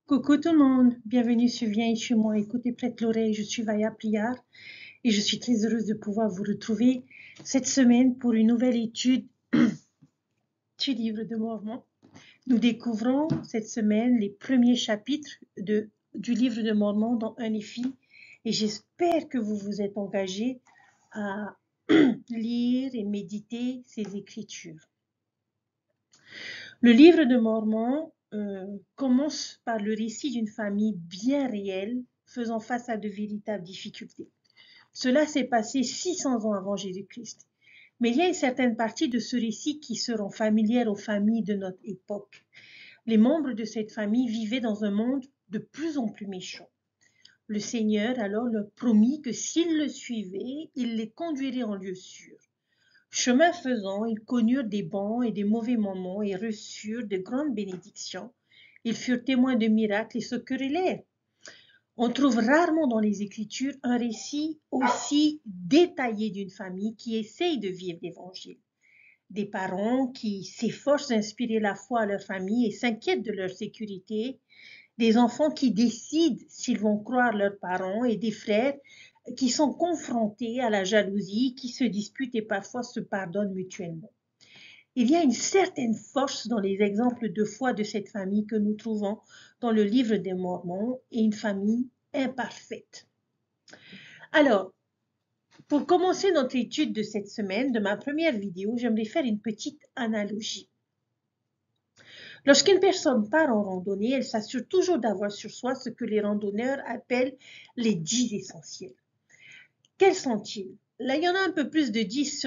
Coucou tout le monde, bienvenue sur Viens et chez moi, écoutez, prête l'oreille, je suis Vaya Priar et je suis très heureuse de pouvoir vous retrouver cette semaine pour une nouvelle étude du livre de Mormon. Nous découvrons cette semaine les premiers chapitres du livre de Mormon dans un Éphi et j'espère que vous vous êtes engagés à lire et méditer ces écritures. Le livre de Mormon commence par le récit d'une famille bien réelle faisant face à de véritables difficultés. Cela s'est passé 600 ans avant Jésus-Christ. Mais il y a une certaine partie de ce récit qui seront familières aux familles de notre époque. Les membres de cette famille vivaient dans un monde de plus en plus méchant. Le Seigneur alors leur promit que s'ils le suivaient, il les conduirait en lieu sûr. Chemin faisant, ils connurent des bons et des mauvais moments et reçurent de grandes bénédictions. Ils furent témoins de miracles et se querellèrent. On trouve rarement dans les Écritures un récit aussi détaillé d'une famille qui essaye de vivre l'Évangile. Des parents qui s'efforcent d'inspirer la foi à leur famille et s'inquiètent de leur sécurité. Des enfants qui décident s'ils vont croire leurs parents et des frères qui sont confrontés à la jalousie, qui se disputent et parfois se pardonnent mutuellement. Il y a une certaine force dans les exemples de foi de cette famille que nous trouvons dans le livre des Mormons et une famille imparfaite. Alors, pour commencer notre étude de cette semaine, de ma première vidéo, j'aimerais faire une petite analogie. Lorsqu'une personne part en randonnée, elle s'assure toujours d'avoir sur soi ce que les randonneurs appellent les 10 essentiels. Quels sont-ils? Là, il y en a un peu plus de 10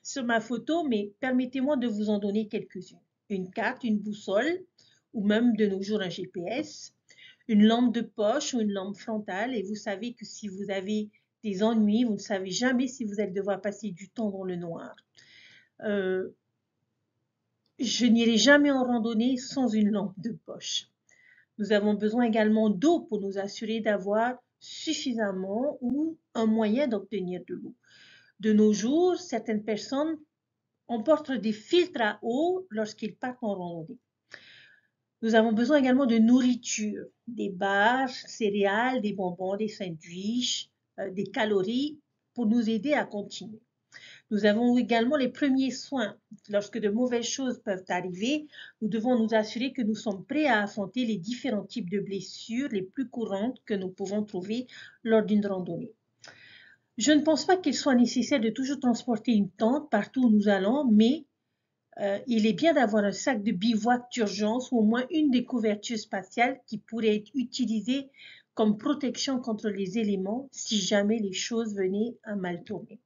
sur ma photo, mais permettez-moi de vous en donner quelques-unes. Une carte, une boussole, ou même de nos jours un GPS, une lampe de poche ou une lampe frontale, et vous savez que si vous avez des ennuis, vous ne savez jamais si vous allez devoir passer du temps dans le noir. Je n'irai jamais en randonnée sans une lampe de poche. Nous avons besoin également d'eau pour nous assurer d'avoir suffisamment ou un moyen d'obtenir de l'eau. De nos jours, certaines personnes emportent des filtres à eau lorsqu'ils partent en randonnée. Nous avons besoin également de nourriture, des bars, céréales, des bonbons, des sandwichs, des calories pour nous aider à continuer. Nous avons également les premiers soins. Lorsque de mauvaises choses peuvent arriver, nous devons nous assurer que nous sommes prêts à affronter les différents types de blessures les plus courantes que nous pouvons trouver lors d'une randonnée. Je ne pense pas qu'il soit nécessaire de toujours transporter une tente partout où nous allons, mais il est bien d'avoir un sac de bivouac d'urgence ou au moins une des couvertures spatiales qui pourrait être utilisée comme protection contre les éléments si jamais les choses venaient à mal tourner.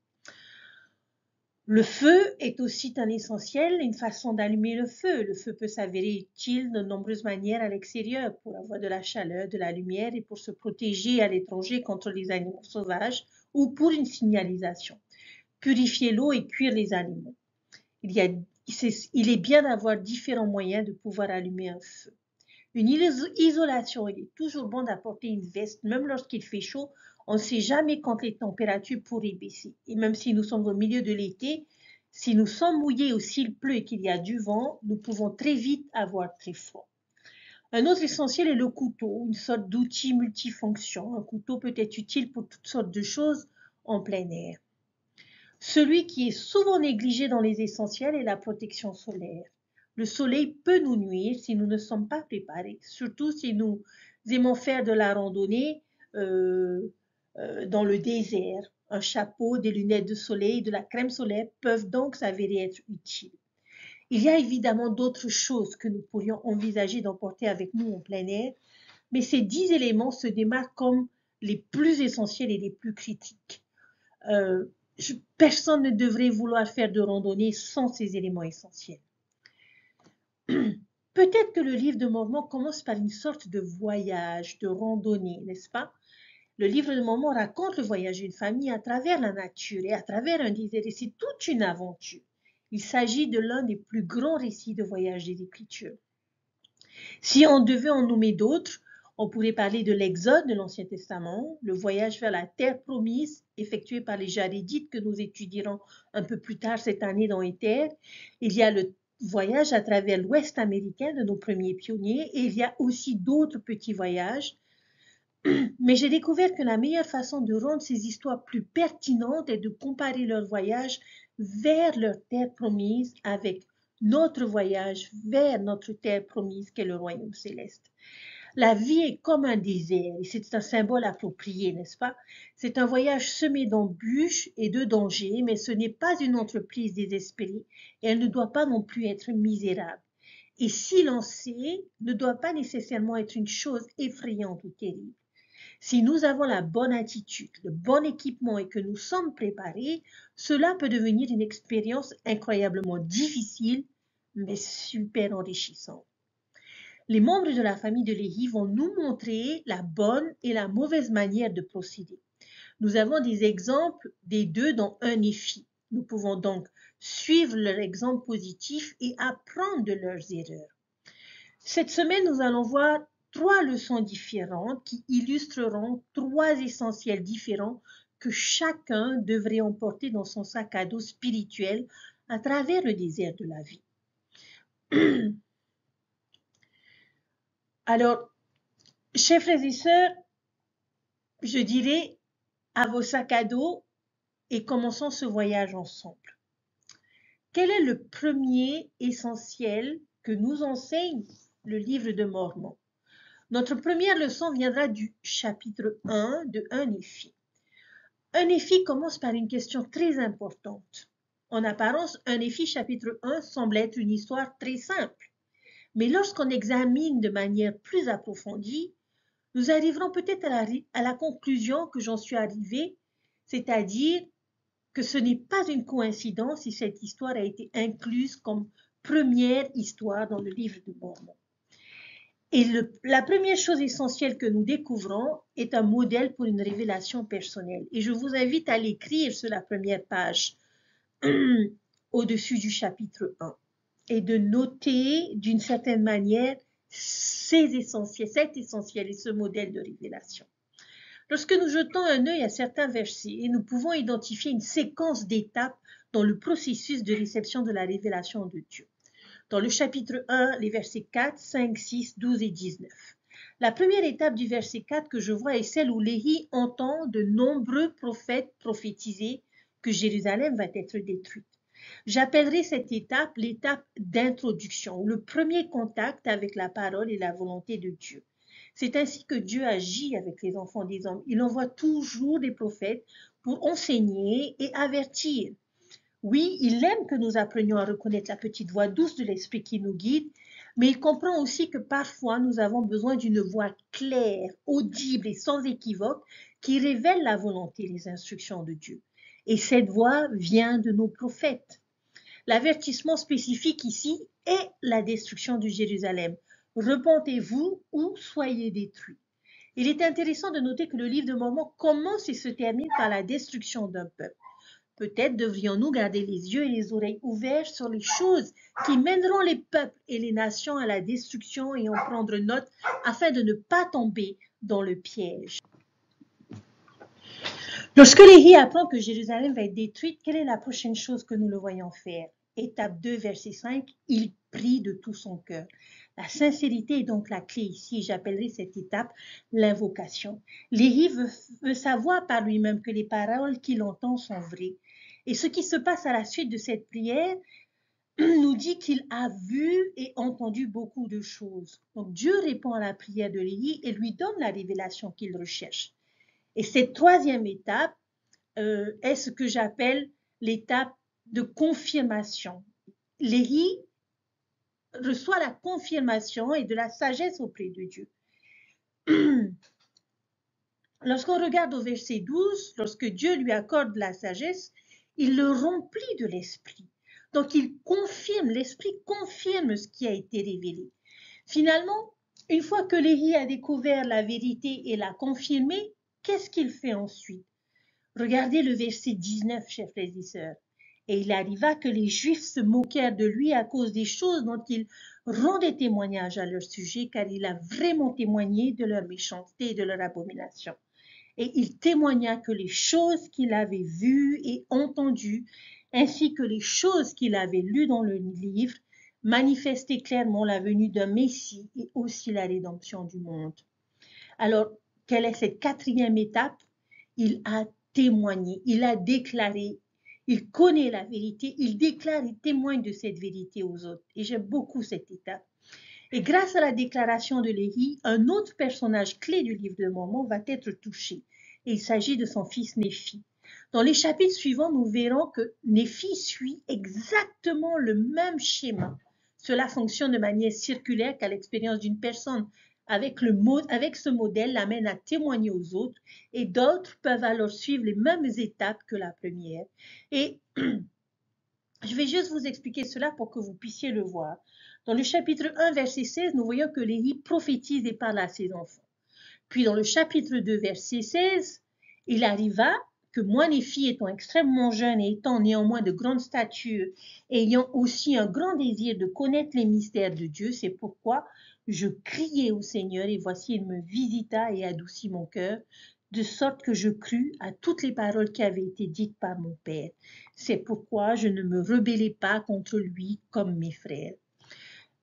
Le feu est aussi un essentiel, une façon d'allumer le feu. Le feu peut s'avérer utile de nombreuses manières à l'extérieur pour avoir de la chaleur, de la lumière et pour se protéger à l'étranger contre les animaux sauvages ou pour une signalisation. Purifier l'eau et cuire les aliments. Il est bien d'avoir différents moyens de pouvoir allumer un feu. Une isolation, il est toujours bon d'apporter une veste, même lorsqu'il fait chaud. On ne sait jamais quand les températures pourraient baisser. Et même si nous sommes au milieu de l'été, si nous sommes mouillés ou s'il pleut et qu'il y a du vent, nous pouvons très vite avoir très froid. Un autre essentiel est le couteau, une sorte d'outil multifonction. Un couteau peut être utile pour toutes sortes de choses en plein air. Celui qui est souvent négligé dans les essentiels est la protection solaire. Le soleil peut nous nuire si nous ne sommes pas préparés, surtout si nous aimons faire de la randonnée dans le désert. Un chapeau, des lunettes de soleil, de la crème solaire peuvent donc s'avérer être utiles. Il y a évidemment d'autres choses que nous pourrions envisager d'emporter avec nous en plein air, mais ces 10 éléments se démarquent comme les plus essentiels et les plus critiques. Personne ne devrait vouloir faire de randonnée sans ces éléments essentiels. Peut-être que le livre de Mormon commence par une sorte de voyage, de randonnée, n'est-ce pas? Le livre de Mormon raconte le voyage d'une famille à travers la nature et à travers un désert, et c'est toute une aventure. Il s'agit de l'un des plus grands récits de voyage des Écritures. Si on devait en nommer d'autres, on pourrait parler de l'Exode de l'Ancien Testament, le voyage vers la terre promise effectué par les Jarédites que nous étudierons un peu plus tard cette année dans Éther. Il y a le voyage à travers l'Ouest américain de nos premiers pionniers et il y a aussi d'autres petits voyages. Mais j'ai découvert que la meilleure façon de rendre ces histoires plus pertinentes est de comparer leur voyage vers leur terre promise avec notre voyage vers notre terre promise qu'est le royaume céleste. La vie est comme un désert et c'est un symbole approprié, n'est-ce pas? C'est un voyage semé d'embûches et de dangers, mais ce n'est pas une entreprise désespérée et elle ne doit pas non plus être misérable. Et s'y lancer ne doit pas nécessairement être une chose effrayante ou terrible. Si nous avons la bonne attitude, le bon équipement et que nous sommes préparés, cela peut devenir une expérience incroyablement difficile, mais super enrichissante. Les membres de la famille de Léhi vont nous montrer la bonne et la mauvaise manière de procéder. Nous avons des exemples des deux dans 1 Néphi. Nous pouvons donc suivre leur exemple positif et apprendre de leurs erreurs. Cette semaine, nous allons voir 3 leçons différentes qui illustreront 3 essentiels différents que chacun devrait emporter dans son sac à dos spirituel à travers le désert de la vie. Alors, chers frères et sœurs, je dirais à vos sacs à dos et commençons ce voyage ensemble. Quel est le premier essentiel que nous enseigne le livre de Mormon? Notre première leçon viendra du chapitre 1 de 1 Néphi. 1 Néphi commence par une question très importante. En apparence, 1 Néphi chapitre 1 semble être une histoire très simple. Mais lorsqu'on examine de manière plus approfondie, nous arriverons peut-être à la conclusion que j'en suis arrivée, c'est-à-dire que ce n'est pas une coïncidence si cette histoire a été incluse comme première histoire dans le livre de Mormon. Et la première chose essentielle que nous découvrons est un modèle pour une révélation personnelle. Et je vous invite à l'écrire sur la première page au-dessus du chapitre 1 et de noter d'une certaine manière cet essentiel et ce modèle de révélation. Lorsque nous jetons un œil à certains versets, nous pouvons identifier une séquence d'étapes dans le processus de réception de la révélation de Dieu. Dans le chapitre 1, les versets 4, 5, 6, 12 et 19. La première étape du verset 4 que je vois est celle où Léhi entend de nombreux prophètes prophétiser que Jérusalem va être détruite. J'appellerai cette étape l'étape d'introduction, le premier contact avec la parole et la volonté de Dieu. C'est ainsi que Dieu agit avec les enfants des hommes. Il envoie toujours des prophètes pour enseigner et avertir. Oui, il aime que nous apprenions à reconnaître la petite voix douce de l'Esprit qui nous guide, mais il comprend aussi que parfois nous avons besoin d'une voix claire, audible et sans équivoque qui révèle la volonté et les instructions de Dieu. Et cette voix vient de nos prophètes. L'avertissement spécifique ici est la destruction de Jérusalem. Repentez-vous ou soyez détruits. Il est intéressant de noter que le livre de Mormon commence et se termine par la destruction d'un peuple. Peut-être devrions-nous garder les yeux et les oreilles ouverts sur les choses qui mèneront les peuples et les nations à la destruction et en prendre note afin de ne pas tomber dans le piège. Lorsque Léhi apprend que Jérusalem va être détruite, quelle est la prochaine chose que nous le voyons faire? Étape 2, verset 5, il prie de tout son cœur. La sincérité est donc la clé ici. J'appellerai cette étape l'invocation. Léhi veut savoir par lui-même que les paroles qu'il entend sont vraies. Et ce qui se passe à la suite de cette prière nous dit qu'il a vu et entendu beaucoup de choses. Donc Dieu répond à la prière de Léhi et lui donne la révélation qu'il recherche. Et cette troisième étape est ce que j'appelle l'étape de confirmation. Léhi reçoit la confirmation et de la sagesse auprès de Dieu. Lorsqu'on regarde au verset 12, lorsque Dieu lui accorde la sagesse, il le remplit de l'esprit. Donc il confirme, l'esprit confirme ce qui a été révélé. Finalement, une fois que Léhi a découvert la vérité et l'a confirmée, qu'est-ce qu'il fait ensuite? Regardez le verset 19, chers frères et sœurs. Et il arriva que les Juifs se moquèrent de lui à cause des choses dont il rendait témoignage à leur sujet, car il a vraiment témoigné de leur méchanceté et de leur abomination. Et il témoigna que les choses qu'il avait vues et entendues, ainsi que les choses qu'il avait lues dans le livre, manifester clairement la venue d'un Messie et aussi la rédemption du monde. Alors, quelle est cette quatrième étape? Il a témoigné, il a déclaré, il connaît la vérité, il déclare et témoigne de cette vérité aux autres. Et j'aime beaucoup cette étape. Et grâce à la déclaration de Léhi, un autre personnage clé du livre de Mormon va être touché. Et il s'agit de son fils Néphi. Dans les chapitres suivants, nous verrons que Néphi suit exactement le même schéma. Cela fonctionne de manière circulaire car l'expérience d'une personne avec ce modèle l'amène à témoigner aux autres et d'autres peuvent alors suivre les mêmes étapes que la première. Et je vais juste vous expliquer cela pour que vous puissiez le voir. Dans le chapitre 1, verset 16, nous voyons que Léhi prophétise et parle à ses enfants. Puis dans le chapitre 2, verset 16, il arriva que moi, Néphi, étant extrêmement jeune et étant néanmoins de grande stature, ayant aussi un grand désir de connaître les mystères de Dieu, c'est pourquoi je criai au Seigneur et voici, il me visita et adoucit mon cœur, de sorte que je crus à toutes les paroles qui avaient été dites par mon Père. C'est pourquoi je ne me rebellai pas contre lui comme mes frères.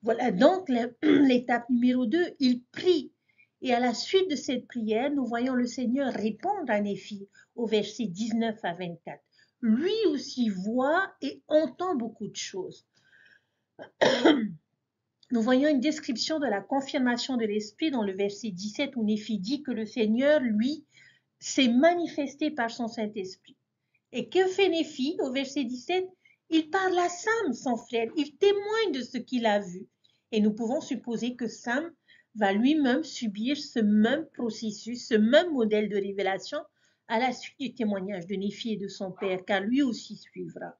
Voilà donc l'étape numéro 2, il prie. Et à la suite de cette prière, nous voyons le Seigneur répondre à Néphi au verset 19 à 24. Lui aussi voit et entend beaucoup de choses. Nous voyons une description de la confirmation de l'Esprit dans le verset 17 où Néphi dit que le Seigneur, lui, s'est manifesté par son Saint-Esprit. Et que fait Néphi au verset 17? Il parle à Sam, son frère, il témoigne de ce qu'il a vu. Et nous pouvons supposer que Sam va lui-même subir ce même processus, ce même modèle de révélation à la suite du témoignage de Néphi et de son père, car lui aussi suivra.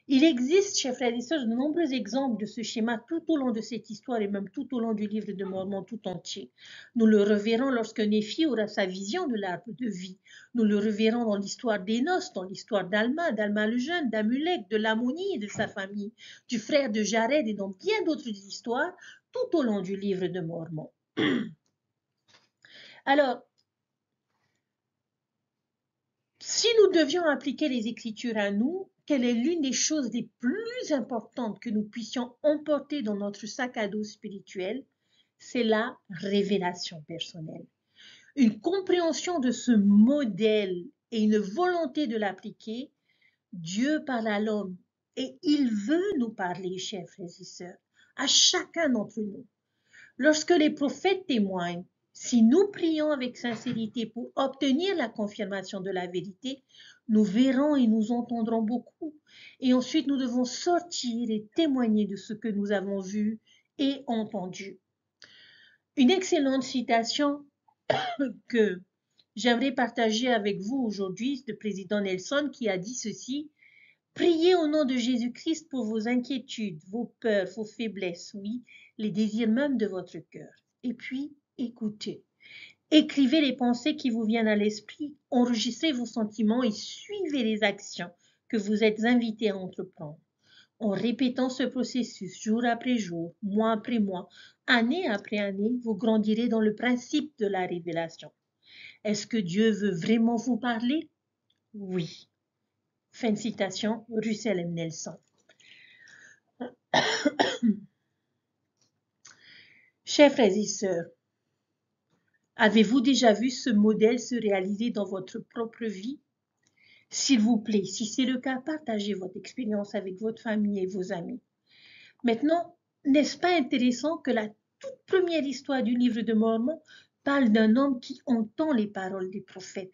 Il existe, chers frères et sœurs, de nombreux exemples de ce schéma tout au long de cette histoire et même tout au long du livre de Mormon tout entier. Nous le reverrons lorsque Néphi aura sa vision de l'arbre de vie. Nous le reverrons dans l'histoire d'Énos, dans l'histoire d'Alma le jeune, d'Amulek, de Lamonie et de sa famille, du frère de Jared et dans bien d'autres histoires tout au long du livre de Mormon. Alors, si nous devions appliquer les Écritures à nous, quelle est l'une des choses les plus importantes que nous puissions emporter dans notre sac à dos spirituel? C'est la révélation personnelle. Une compréhension de ce modèle et une volonté de l'appliquer. Dieu parle à l'homme et il veut nous parler, chers frères et sœurs, à chacun d'entre nous. Lorsque les prophètes témoignent, si nous prions avec sincérité pour obtenir la confirmation de la vérité, nous verrons et nous entendrons beaucoup. Et ensuite, nous devons sortir et témoigner de ce que nous avons vu et entendu. Une excellente citation que j'aimerais partager avec vous aujourd'hui, c'est le président Nelson qui a dit ceci: « Priez au nom de Jésus-Christ pour vos inquiétudes, vos peurs, vos faiblesses, oui, les désirs même de votre cœur. Et puis, écoutez. Écrivez les pensées qui vous viennent à l'esprit, enregistrez vos sentiments et suivez les actions que vous êtes invités à entreprendre. En répétant ce processus jour après jour, mois après mois, année après année, vous grandirez dans le principe de la révélation. Est-ce que Dieu veut vraiment vous parler? Oui. » Fin de citation, Russell M. Nelson. Chers frères et sœurs, avez-vous déjà vu ce modèle se réaliser dans votre propre vie? S'il vous plaît, si c'est le cas, partagez votre expérience avec votre famille et vos amis. Maintenant, n'est-ce pas intéressant que la toute première histoire du livre de Mormon parle d'un homme qui entend les paroles des prophètes,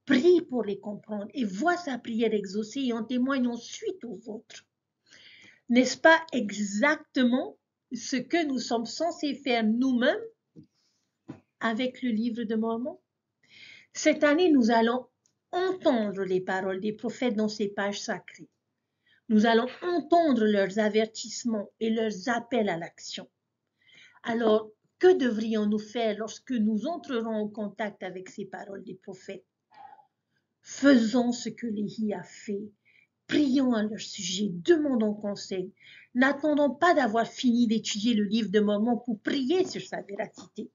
prie pour les comprendre et voit sa prière exaucée et en témoigne ensuite aux autres? N'est-ce pas exactement ce que nous sommes censés faire nous-mêmes avec le livre de Mormon? Cette année, nous allons entendre les paroles des prophètes dans ces pages sacrées. Nous allons entendre leurs avertissements et leurs appels à l'action. Alors, que devrions-nous faire lorsque nous entrerons en contact avec ces paroles des prophètes? Faisons ce que Léhi a fait. Prions à leur sujet, demandons conseil. N'attendons pas d'avoir fini d'étudier le livre de Mormon pour prier sur sa véracité.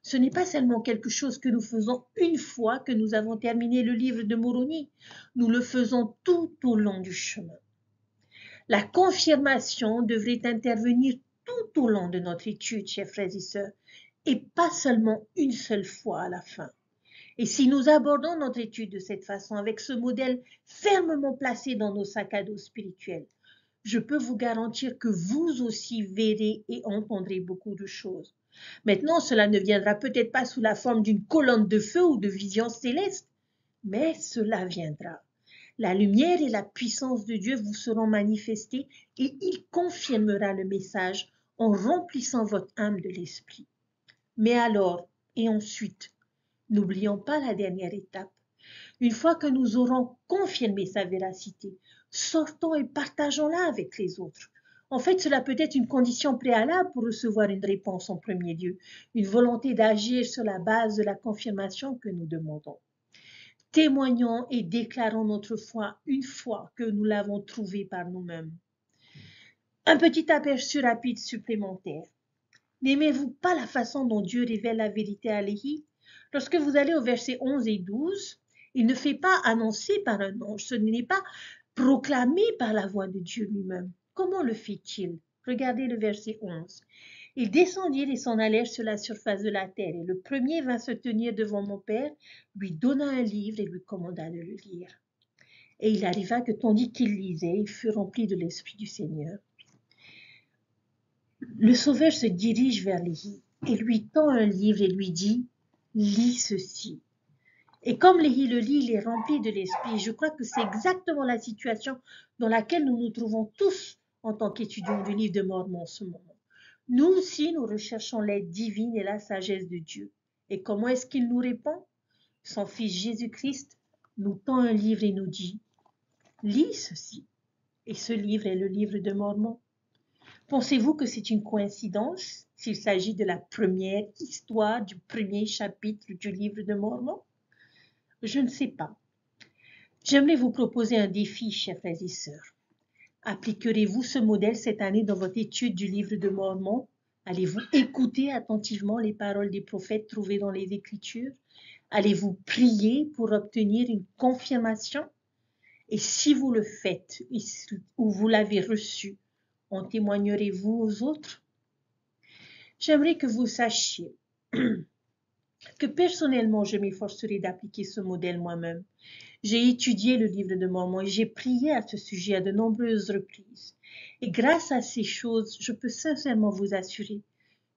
Ce n'est pas seulement quelque chose que nous faisons une fois que nous avons terminé le livre de Moroni. Nous le faisons tout au long du chemin. La confirmation devrait intervenir tout au long de notre étude, chers frères et sœurs, et pas seulement une seule fois à la fin. Et si nous abordons notre étude de cette façon, avec ce modèle fermement placé dans nos sacs à dos spirituels, je peux vous garantir que vous aussi verrez et entendrez beaucoup de choses. Maintenant, cela ne viendra peut-être pas sous la forme d'une colonne de feu ou de vision céleste, mais cela viendra. La lumière et la puissance de Dieu vous seront manifestées et il confirmera le message en remplissant votre âme de l'esprit. Mais alors, et ensuite, n'oublions pas la dernière étape. Une fois que nous aurons confirmé sa véracité, sortons et partageons-la avec les autres. En fait, cela peut être une condition préalable pour recevoir une réponse en premier lieu, une volonté d'agir sur la base de la confirmation que nous demandons. Témoignons et déclarons notre foi une fois que nous l'avons trouvée par nous-mêmes. Un petit aperçu rapide supplémentaire. N'aimez-vous pas la façon dont Dieu révèle la vérité à Léhi? Lorsque vous allez au verset 11 et 12, il ne fait pas annoncer par un ange, ce n'est pas proclamé par la voix de Dieu lui-même. Comment le fait-il? Regardez le verset 11. Ils descendirent et s'en allèrent sur la surface de la terre, et le premier vint se tenir devant mon père, lui donna un livre et lui commanda de le lire. Et il arriva que tandis qu'il lisait, il fut rempli de l'Esprit du Seigneur. Le Sauveur se dirige vers Léhi et lui tend un livre et lui dit « Lis ceci ». Et comme Léhi le lit, il est rempli de l'Esprit. Je crois que c'est exactement la situation dans laquelle nous nous trouvons tous en tant qu'étudiants du livre de Mormon en ce moment. Nous aussi, nous recherchons l'aide divine et la sagesse de Dieu. Et comment est-ce qu'il nous répond? Son Fils Jésus-Christ nous tend un livre et nous dit « Lis ceci ». Et ce livre est le livre de Mormon. Pensez-vous que c'est une coïncidence s'il s'agit de la première histoire du premier chapitre du livre de Mormon? Je ne sais pas. J'aimerais vous proposer un défi, chers frères et sœurs. Appliquerez-vous ce modèle cette année dans votre étude du livre de Mormon? Allez-vous écouter attentivement les paroles des prophètes trouvées dans les Écritures? Allez-vous prier pour obtenir une confirmation? Et si vous le faites ou vous l'avez reçu, en témoignerez-vous aux autres? J'aimerais que vous sachiez que personnellement, je m'efforcerai d'appliquer ce modèle moi-même. J'ai étudié le livre de Mormon et j'ai prié à ce sujet à de nombreuses reprises. Et grâce à ces choses, je peux sincèrement vous assurer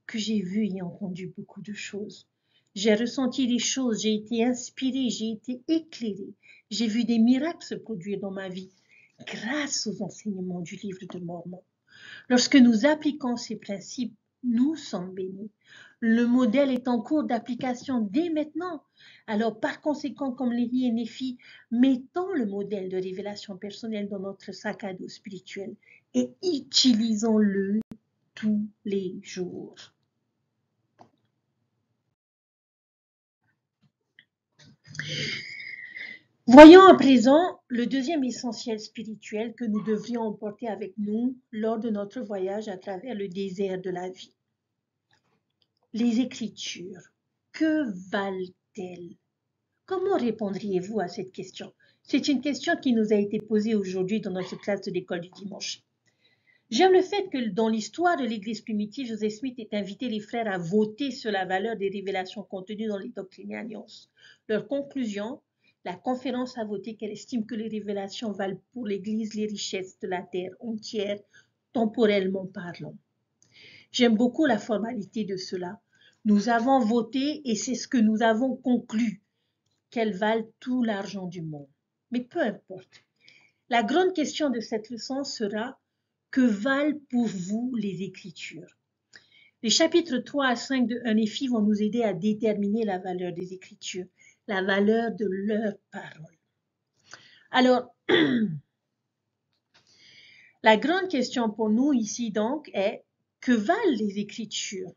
que j'ai vu et entendu beaucoup de choses. J'ai ressenti des choses, j'ai été inspirée, j'ai été éclairée. J'ai vu des miracles se produire dans ma vie grâce aux enseignements du livre de Mormon. Lorsque nous appliquons ces principes, nous sommes bénis. Le modèle est en cours d'application dès maintenant. Alors, par conséquent, comme Léhi et Néphi, mettons le modèle de révélation personnelle dans notre sac à dos spirituel et utilisons-le tous les jours. Voyons à présent le deuxième essentiel spirituel que nous devrions emporter avec nous lors de notre voyage à travers le désert de la vie. Les Écritures, que valent-elles? Comment répondriez-vous à cette question? C'est une question qui nous a été posée aujourd'hui dans notre classe de l'école du dimanche. J'aime le fait que dans l'histoire de l'Église primitive, Joseph Smith ait invité les frères à voter sur la valeur des révélations contenues dans les doctrines et alliances. Leur conclusion, la conférence a voté qu'elle estime que les révélations valent pour l'Église les richesses de la terre entière, temporellement parlant. J'aime beaucoup la formalité de cela. Nous avons voté et c'est ce que nous avons conclu, qu'elles valent tout l'argent du monde. Mais peu importe. La grande question de cette leçon sera: que valent pour vous les Écritures? Les chapitres 3 à 5 de 1 Néphi vont nous aider à déterminer la valeur des Écritures, la valeur de leurs paroles. Alors, la grande question pour nous ici donc est: que valent les Écritures?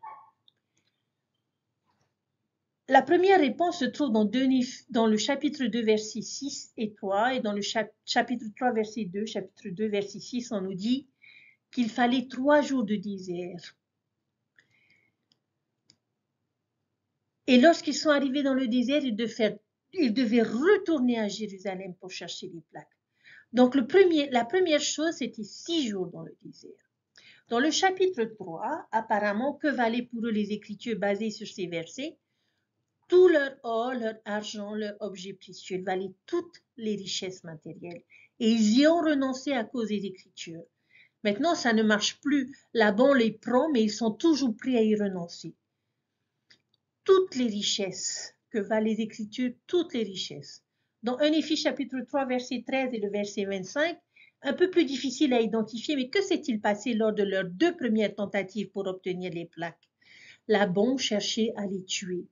La première réponse se trouve dans le chapitre 2, versets 6 et 3, et dans le chapitre 3, verset 2, chapitre 2, verset 6, on nous dit qu'il fallait 3 jours de désert. Et lorsqu'ils sont arrivés dans le désert, ils devaient retourner à Jérusalem pour chercher les plaques. Donc la première chose, c'était 6 jours dans le désert. Dans le chapitre 3, apparemment, que valaient pour eux les Écritures basées sur ces versets? Tout leur or, leur argent, leurs objets précieux valaient toutes les richesses matérielles. Et ils y ont renoncé à cause des Écritures. Maintenant, ça ne marche plus. Laban les prend, mais ils sont toujours prêts à y renoncer. Toutes les richesses que valent les Écritures, toutes les richesses. Dans 1 Éphésiens chapitre 3, verset 13 et le verset 25, un peu plus difficile à identifier, mais que s'est-il passé lors de leurs 2 premières tentatives pour obtenir les plaques? Laban cherchait à les tuer.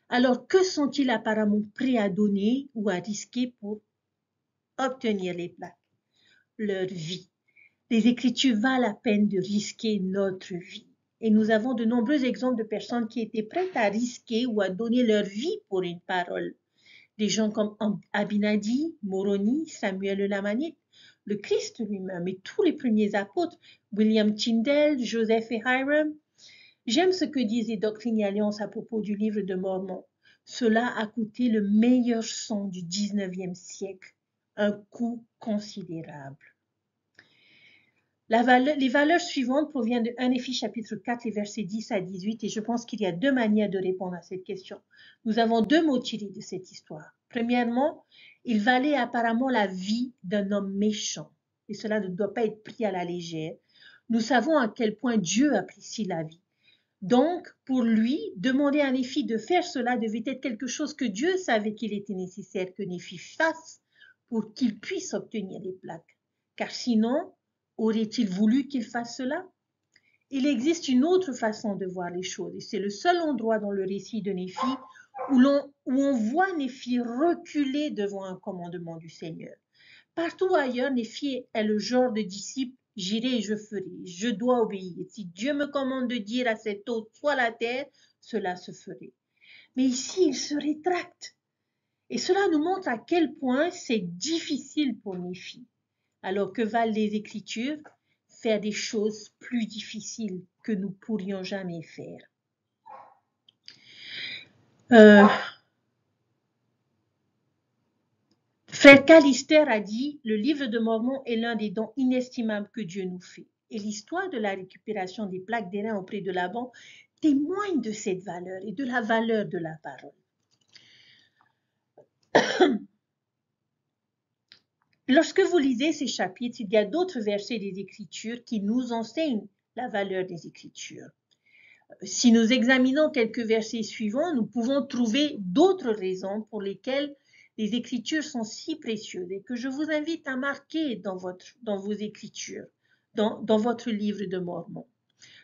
Alors, que sont-ils apparemment prêts à donner ou à risquer pour obtenir les plaques? Leur vie. Les Écritures valent la peine de risquer notre vie. Et nous avons de nombreux exemples de personnes qui étaient prêtes à risquer ou à donner leur vie pour une parole. Des gens comme Abinadi, Moroni, Samuel le Lamanite, le Christ lui-même et tous les premiers apôtres, William Tyndale, Joseph et Hiram. J'aime ce que disait Doctrine et Alliance à propos du livre de Mormon. Cela a coûté le meilleur sang du 19e siècle, un coût considérable. Les valeurs suivantes proviennent de 1 Éphésiens chapitre 4, les versets 10 à 18, et je pense qu'il y a 2 manières de répondre à cette question. Nous avons 2 mots tirés de cette histoire. Premièrement, il valait apparemment la vie d'un homme méchant, et cela ne doit pas être pris à la légère. Nous savons à quel point Dieu apprécie la vie. Donc, pour lui, demander à Néphi de faire cela devait être quelque chose que Dieu savait qu'il était nécessaire que Néphi fasse pour qu'il puisse obtenir les plaques. Car sinon, aurait-il voulu qu'il fasse cela? Il existe une autre façon de voir les choses, et c'est le seul endroit dans le récit de Néphi où on voit Néphi reculer devant un commandement du Seigneur. Partout ailleurs, Néphi est le genre de disciple: j'irai et je ferai, je dois obéir. Si Dieu me commande de dire à cette eau, soit la terre, cela se ferait. Mais ici, il se rétracte. Et cela nous montre à quel point c'est difficile pour Néphi. Alors que valent les Écritures? Faire des choses plus difficiles que nous pourrions jamais faire. Frère Callister a dit: le livre de Mormon est l'un des dons inestimables que Dieu nous fait. Et l'histoire de la récupération des plaques d'airain auprès de Laban témoigne de cette valeur et de la valeur de la parole. Lorsque vous lisez ces chapitres, il y a d'autres versets des Écritures qui nous enseignent la valeur des Écritures. Si nous examinons quelques versets suivants, nous pouvons trouver d'autres raisons pour lesquelles les Écritures sont si précieuses et que je vous invite à marquer dans vos Écritures, dans votre livre de Mormon.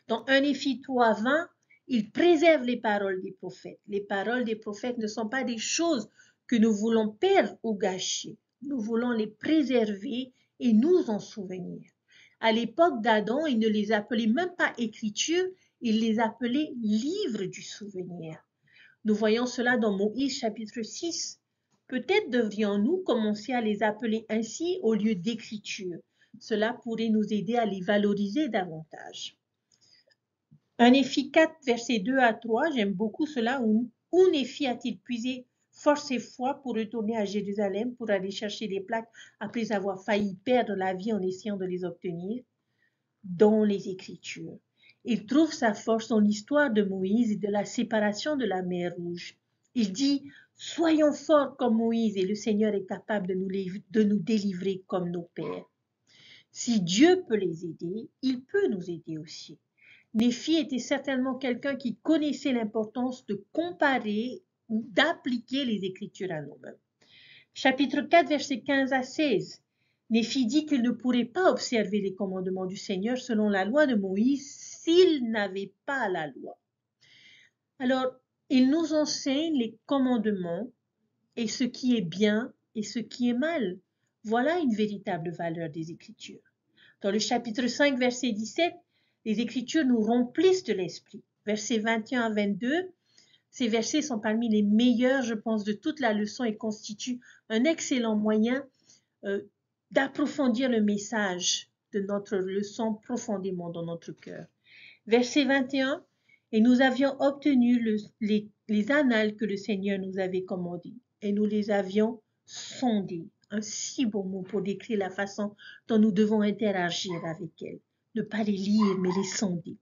Dans 1 Éphésiens 3, 20, il préserve les paroles des prophètes. Les paroles des prophètes ne sont pas des choses que nous voulons perdre ou gâcher. Nous voulons les préserver et nous en souvenir. À l'époque d'Adam, il ne les appelait même pas Écritures, il les appelait livres du souvenir. Nous voyons cela dans Moïse chapitre 6. Peut-être devrions-nous commencer à les appeler ainsi au lieu d'écriture. Cela pourrait nous aider à les valoriser davantage. 1 Éphésiens 4, versets 2 à 3, j'aime beaucoup cela. Où Néphi a-t-il puisé force et foi pour retourner à Jérusalem pour aller chercher les plaques après avoir failli perdre la vie en essayant de les obtenir? Dans les Écritures. Il trouve sa force dans l'histoire de Moïse et de la séparation de la mer Rouge. Il dit: soyons forts comme Moïse et le Seigneur est capable de nous délivrer comme nos pères. Si Dieu peut les aider, il peut nous aider aussi. Néphi était certainement quelqu'un qui connaissait l'importance de comparer ou d'appliquer les Écritures à nous-mêmes. Chapitre 4, versets 15 à 16. Néphi dit qu'il ne pourrait pas observer les commandements du Seigneur selon la loi de Moïse s'il n'avait pas la loi. Alors, il nous enseigne les commandements et ce qui est bien et ce qui est mal. Voilà une véritable valeur des Écritures. Dans le chapitre 5, verset 17, les Écritures nous remplissent de l'Esprit. Versets 21 à 22, ces versets sont parmi les meilleurs, je pense, de toute la leçon et constituent un excellent moyen d'approfondir le message de notre leçon profondément dans notre cœur. Verset 21, et nous avions obtenu les annales que le Seigneur nous avait commandées, et nous les avions sondées un si beau mot pour décrire la façon dont nous devons interagir avec elles. Ne pas les lire, mais les sonder.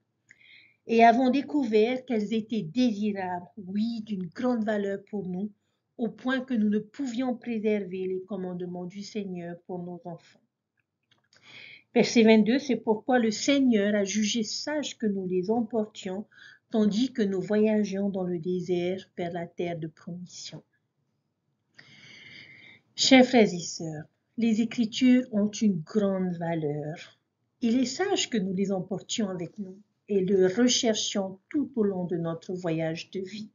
Et avons découvert qu'elles étaient désirables, oui, d'une grande valeur pour nous, au point que nous ne pouvions préserver les commandements du Seigneur pour nos enfants. Verset 22, c'est pourquoi le Seigneur a jugé sage que nous les emportions, tandis que nous voyagions dans le désert vers la terre de promission. Chers frères et sœurs, les Écritures ont une grande valeur. Il est sage que nous les emportions avec nous et le recherchions tout au long de notre voyage de vie.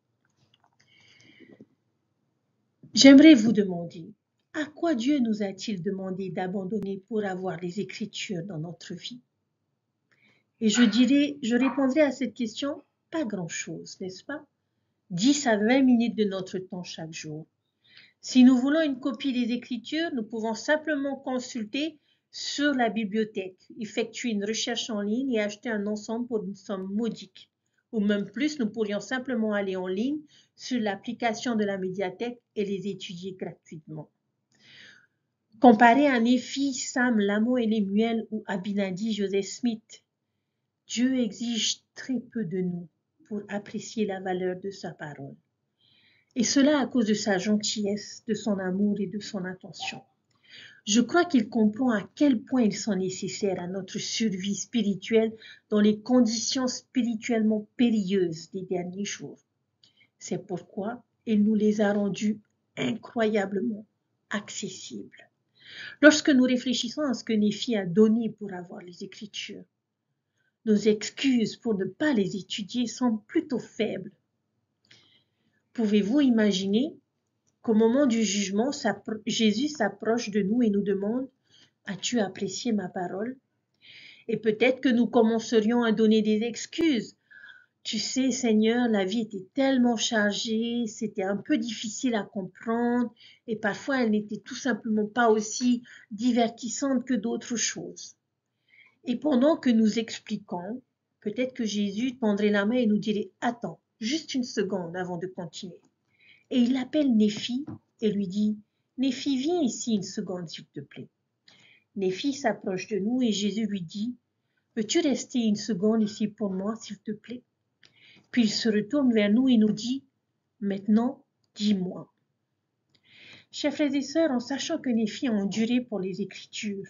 J'aimerais vous demander, à quoi Dieu nous a-t-il demandé d'abandonner pour avoir les Écritures dans notre vie? Et je répondrai à cette question, pas grand-chose, n'est-ce pas? 10 à 20 minutes de notre temps chaque jour. Si nous voulons une copie des Écritures, nous pouvons simplement consulter sur la bibliothèque, effectuer une recherche en ligne et acheter un ensemble pour une somme modique. Ou même plus, nous pourrions simplement aller en ligne sur l'application de la médiathèque et les étudier gratuitement. Comparé à Nephi, Sam, Lamo et Lemuel ou Abinadi, Joseph Smith, Dieu exige très peu de nous pour apprécier la valeur de sa parole. Et cela à cause de sa gentillesse, de son amour et de son attention. Je crois qu'il comprend à quel point ils sont nécessaires à notre survie spirituelle dans les conditions spirituellement périlleuses des derniers jours. C'est pourquoi il nous les a rendus incroyablement accessibles. Lorsque nous réfléchissons à ce que Nephi a donné pour avoir les Écritures, nos excuses pour ne pas les étudier sont plutôt faibles. Pouvez-vous imaginer qu'au moment du jugement, Jésus s'approche de nous et nous demande « As-tu apprécié ma parole ?» Et peut-être que nous commencerions à donner des excuses. Tu sais, Seigneur, la vie était tellement chargée, c'était un peu difficile à comprendre et parfois elle n'était tout simplement pas aussi divertissante que d'autres choses. Et pendant que nous expliquons, peut-être que Jésus tendrait la main et nous dirait « Attends, juste une seconde avant de continuer. » Et il appelle Nephi et lui dit « Nephi, viens ici une seconde, s'il te plaît. » Nephi s'approche de nous et Jésus lui dit « Veux-tu rester une seconde ici pour moi, s'il te plaît ?» Puis il se retourne vers nous et nous dit « Maintenant, dis-moi. » Chers frères et sœurs, en sachant que Nephi a enduré pour les Écritures,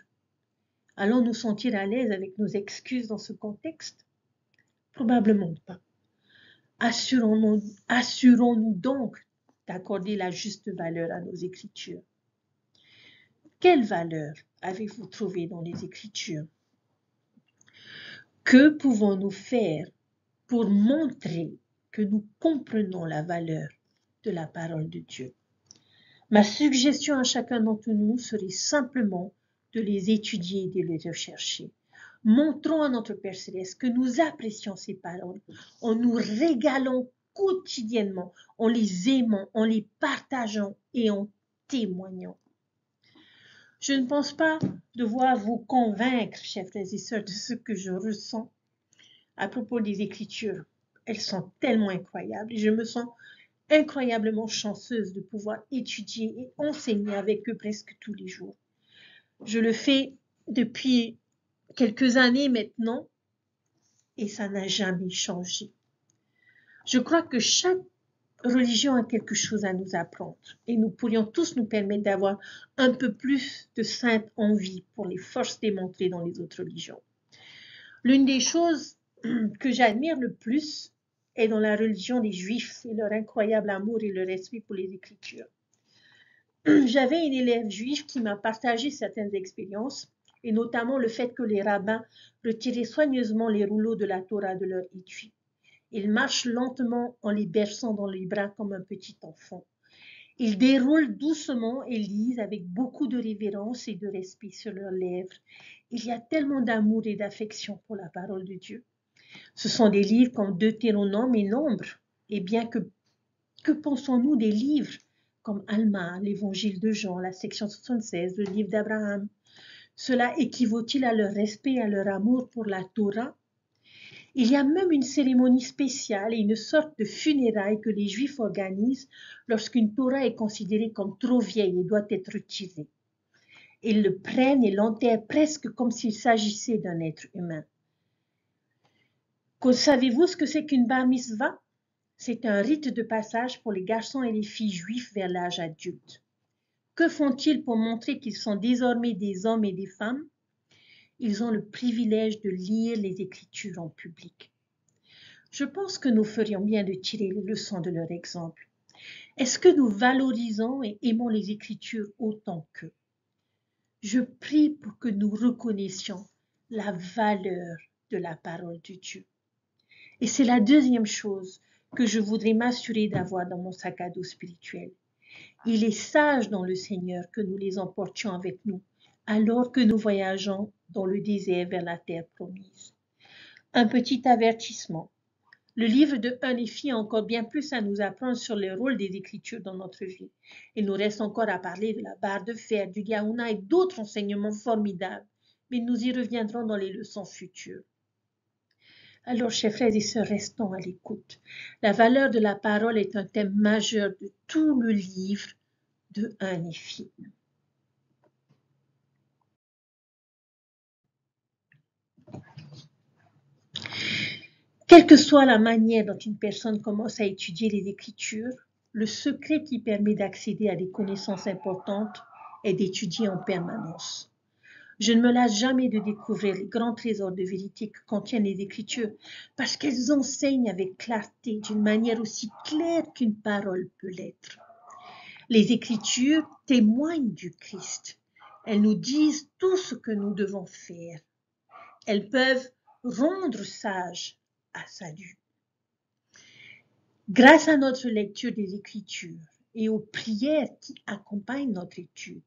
allons nous sentir à l'aise avec nos excuses dans ce contexte? Probablement pas. Assurons-nous donc d'accorder la juste valeur à nos Écritures. Quelle valeur avez-vous trouvé dans les Écritures? Que pouvons-nous faire pour montrer que nous comprenons la valeur de la parole de Dieu? Ma suggestion à chacun d'entre nous serait simplement de les étudier et de les rechercher. Montrons à notre Père Céleste que nous apprécions ces paroles en nous régalant quotidiennement, en les aimant, en les partageant et en témoignant. Je ne pense pas devoir vous convaincre, chers frères et sœurs, de ce que je ressens à propos des Écritures. Elles sont tellement incroyables et je me sens incroyablement chanceuse de pouvoir étudier et enseigner avec eux presque tous les jours. Je le fais depuis quelques années maintenant et ça n'a jamais changé. Je crois que chaque religion a quelque chose à nous apprendre et nous pourrions tous nous permettre d'avoir un peu plus de sainte envie pour les forces démontrées dans les autres religions. L'une des choses que j'admire le plus est dans la religion des Juifs et leur incroyable amour et leur respect pour les Écritures. J'avais une élève juive qui m'a partagé certaines expériences et notamment le fait que les rabbins retiraient soigneusement les rouleaux de la Torah de leur étui. Ils marchent lentement en les berçant dans les bras comme un petit enfant. Ils déroulent doucement et lisent avec beaucoup de révérence et de respect sur leurs lèvres. Il y a tellement d'amour et d'affection pour la parole de Dieu. Ce sont des livres comme Deutéronome et Nombre. Et bien que pensons-nous des livres comme Alma, l'Évangile de Jean, la section 76, le livre d'Abraham? Cela équivaut-il à leur respect et à leur amour pour la Torah? Il y a même une cérémonie spéciale et une sorte de funérailles que les Juifs organisent lorsqu'une Torah est considérée comme trop vieille et doit être retirée. Ils le prennent et l'enterrent presque comme s'il s'agissait d'un être humain. Savez-vous ce que c'est qu'une bar mitzvah? C'est un rite de passage pour les garçons et les filles juifs vers l'âge adulte. Que font-ils pour montrer qu'ils sont désormais des hommes et des femmes? Ils ont le privilège de lire les Écritures en public. Je pense que nous ferions bien de tirer les leçons de leur exemple. Est-ce que nous valorisons et aimons les Écritures autant qu'eux? Je prie pour que nous reconnaissions la valeur de la parole de Dieu. Et c'est la deuxième chose que je voudrais m'assurer d'avoir dans mon sac à dos spirituel. Il est sage dans le Seigneur que nous les emportions avec nous, alors que nous voyageons dans le désert vers la terre promise. Un petit avertissement. Le livre de 1 Néphi a encore bien plus à nous apprendre sur le rôle des Écritures dans notre vie. Il nous reste encore à parler de la barre de fer, du Gaouna et d'autres enseignements formidables, mais nous y reviendrons dans les leçons futures. Alors, chers frères et sœurs, restons à l'écoute. La valeur de la parole est un thème majeur de tout le livre de 1 Néphi. Quelle que soit la manière dont une personne commence à étudier les Écritures, le secret qui permet d'accéder à des connaissances importantes est d'étudier en permanence. Je ne me lasse jamais de découvrir les grands trésors de vérité que contiennent les Écritures, parce qu'elles enseignent avec clarté, d'une manière aussi claire qu'une parole peut l'être. Les Écritures témoignent du Christ. Elles nous disent tout ce que nous devons faire. Elles peuvent rendre sages à salut. Grâce à notre lecture des Écritures et aux prières qui accompagnent notre étude,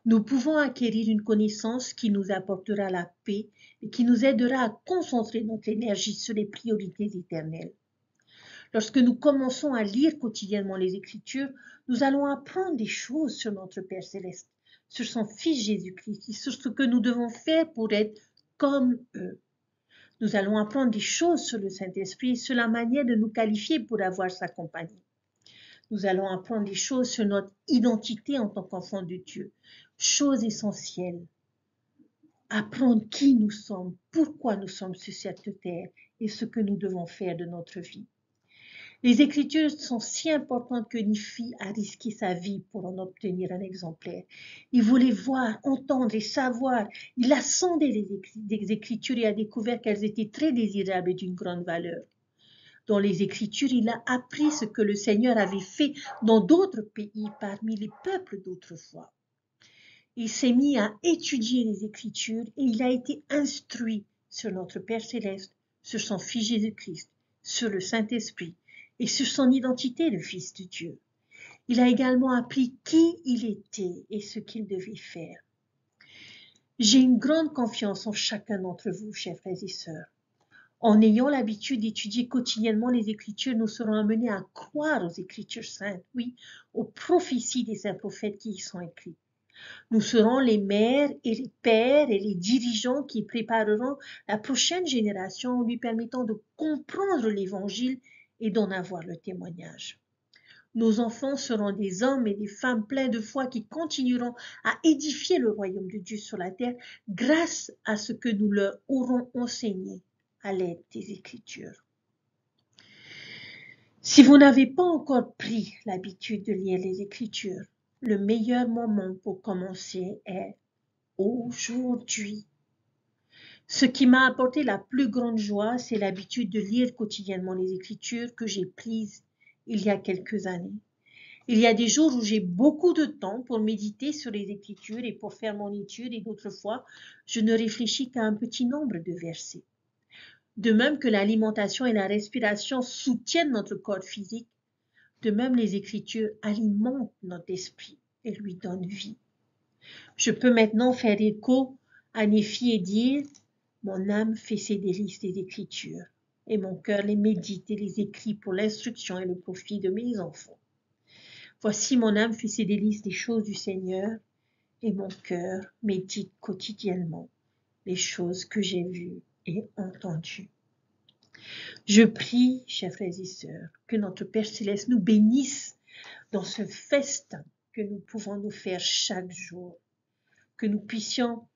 nous pouvons acquérir une connaissance qui nous apportera la paix et qui nous aidera à concentrer notre énergie sur les priorités éternelles. Lorsque nous commençons à lire quotidiennement les Écritures, nous allons apprendre des choses sur notre Père céleste, sur son Fils Jésus-Christ et sur ce que nous devons faire pour être comme eux. Nous allons apprendre des choses sur le Saint-Esprit et sur la manière de nous qualifier pour avoir sa compagnie. Nous allons apprendre des choses sur notre identité en tant qu'enfant de Dieu, choses essentielles. Apprendre qui nous sommes, pourquoi nous sommes sur cette terre et ce que nous devons faire de notre vie. Les Écritures sont si importantes que Néphi a risqué sa vie pour en obtenir un exemplaire. Il voulait voir, entendre et savoir. Il a sondé les Écritures et a découvert qu'elles étaient très désirables et d'une grande valeur. Dans les Écritures, il a appris ce que le Seigneur avait fait dans d'autres pays parmi les peuples d'autrefois. Il s'est mis à étudier les Écritures et il a été instruit sur notre Père céleste, sur son Fils Jésus-Christ, sur le Saint-Esprit et sur son identité de Fils de Dieu. Il a également appris qui il était et ce qu'il devait faire. J'ai une grande confiance en chacun d'entre vous, chers frères et sœurs. En ayant l'habitude d'étudier quotidiennement les Écritures, nous serons amenés à croire aux Écritures saintes, oui, aux prophéties des saints prophètes qui y sont écrites. Nous serons les mères et les pères et les dirigeants qui prépareront la prochaine génération en lui permettant de comprendre l'Évangile et d'en avoir le témoignage. Nos enfants seront des hommes et des femmes pleins de foi qui continueront à édifier le royaume de Dieu sur la terre grâce à ce que nous leur aurons enseigné à l'aide des Écritures. Si vous n'avez pas encore pris l'habitude de lire les Écritures, le meilleur moment pour commencer est aujourd'hui. Ce qui m'a apporté la plus grande joie, c'est l'habitude de lire quotidiennement les Écritures que j'ai prises il y a quelques années. Il y a des jours où j'ai beaucoup de temps pour méditer sur les Écritures et pour faire mon étude, et d'autres fois, je ne réfléchis qu'à un petit nombre de versets. De même que l'alimentation et la respiration soutiennent notre corps physique, de même les Écritures alimentent notre esprit et lui donnent vie. Je peux maintenant faire écho à Néphi et dire « Mon âme fait ses délices des Écritures, et mon cœur les médite et les écrit pour l'instruction et le profit de mes enfants. Voici mon âme fait ses délices des choses du Seigneur, et mon cœur médite quotidiennement les choses que j'ai vues et entendues. » Je prie, chers frères et sœurs, que notre Père céleste nous bénisse dans ce festin que nous pouvons nous faire chaque jour. que nous puissions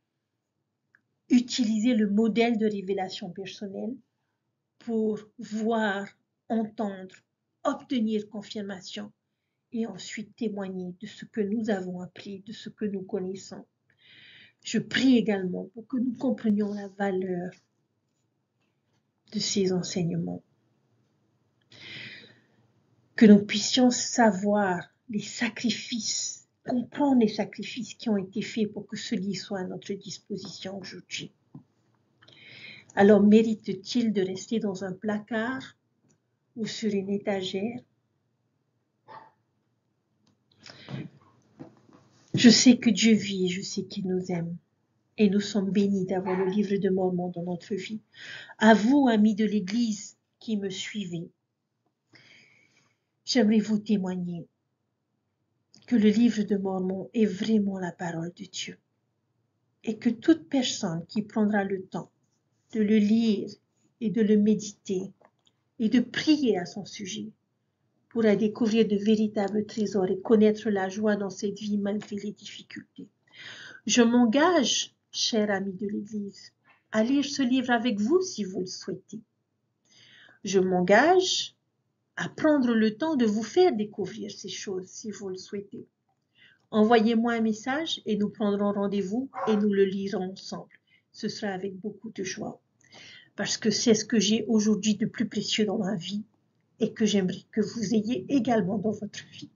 utiliser le modèle de révélation personnelle pour voir, entendre, obtenir confirmation et ensuite témoigner de ce que nous avons appris, de ce que nous connaissons. Je prie également pour que nous comprenions la valeur de ces enseignements, que nous puissions savoir les sacrifices, comprendre les sacrifices qui ont été faits pour que ce livre soit à notre disposition aujourd'hui. Alors mérite-t-il de rester dans un placard ou sur une étagère? Je sais que Dieu vit et je sais qu'il nous aime. Et nous sommes bénis d'avoir le livre de Mormon dans notre vie. À vous, amis de l'Église qui me suivez, j'aimerais vous témoigner que le livre de Mormon est vraiment la parole de Dieu. Et que toute personne qui prendra le temps de le lire et de le méditer et de prier à son sujet pourra découvrir de véritables trésors et connaître la joie dans cette vie malgré les difficultés. Je m'engage, chers amis de l'Église, à lire ce livre avec vous si vous le souhaitez. Je m'engage à prendre le temps de vous faire découvrir ces choses si vous le souhaitez. Envoyez-moi un message et nous prendrons rendez-vous et nous le lirons ensemble. Ce sera avec beaucoup de joie parce que c'est ce que j'ai aujourd'hui de plus précieux dans ma vie et que j'aimerais que vous ayez également dans votre vie.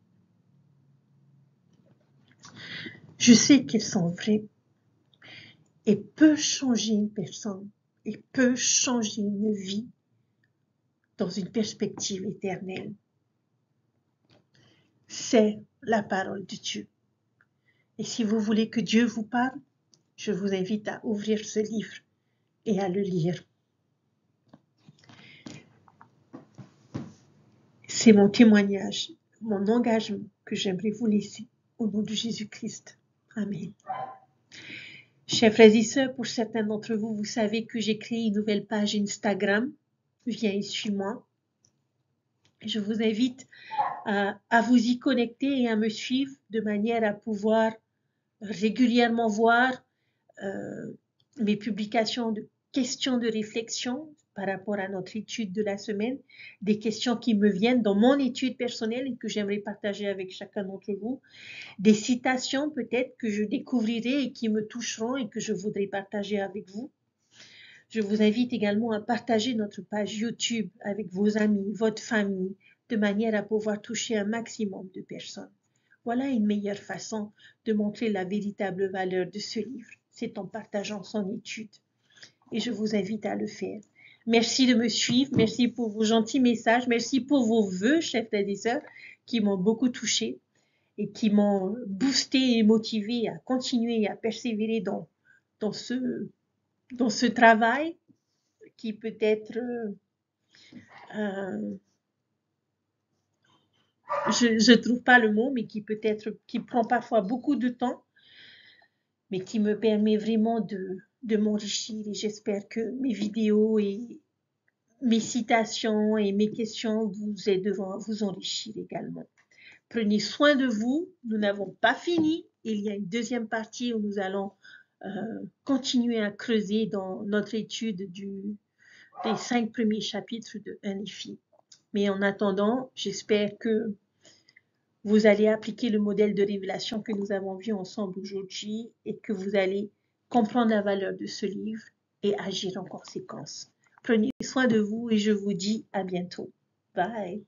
Je sais qu'ils sont vrais et peut changer une personne et peut changer une vie dans une perspective éternelle. C'est la parole de Dieu. Et si vous voulez que Dieu vous parle, je vous invite à ouvrir ce livre et à le lire. C'est mon témoignage, mon engagement que j'aimerais vous laisser au nom de Jésus-Christ. Amen. Chers frères et sœurs, pour certains d'entre vous, vous savez que j'ai créé une nouvelle page Instagram. Viens et suis-moi. Je vous invite à vous y connecter et à me suivre de manière à pouvoir régulièrement voir mes publications de questions de réflexion par rapport à notre étude de la semaine, des questions qui me viennent dans mon étude personnelle et que j'aimerais partager avec chacun d'entre vous, des citations peut-être que je découvrirai et qui me toucheront et que je voudrais partager avec vous. Je vous invite également à partager notre page YouTube avec vos amis, votre famille, de manière à pouvoir toucher un maximum de personnes. Voilà une meilleure façon de montrer la véritable valeur de ce livre. C'est en partageant son étude. Et je vous invite à le faire. Merci de me suivre. Merci pour vos gentils messages. Merci pour vos vœux, chers frères et sœurs, qui m'ont beaucoup touchée et qui m'ont boosté et motivé à continuer et à persévérer dans ce travail qui peut être... je ne trouve pas le mot, mais qui prend parfois beaucoup de temps, mais qui me permet vraiment de m'enrichir. Et j'espère que mes vidéos et mes citations et mes questions vous aideront à vous enrichir également. Prenez soin de vous. Nous n'avons pas fini. Il y a une deuxième partie où nous allons continuer à creuser dans notre étude des 5 premiers chapitres de Un Néphi. Mais en attendant, j'espère que vous allez appliquer le modèle de révélation que nous avons vu ensemble aujourd'hui et que vous allez comprendre la valeur de ce livre et agir en conséquence. Prenez soin de vous et je vous dis à bientôt. Bye.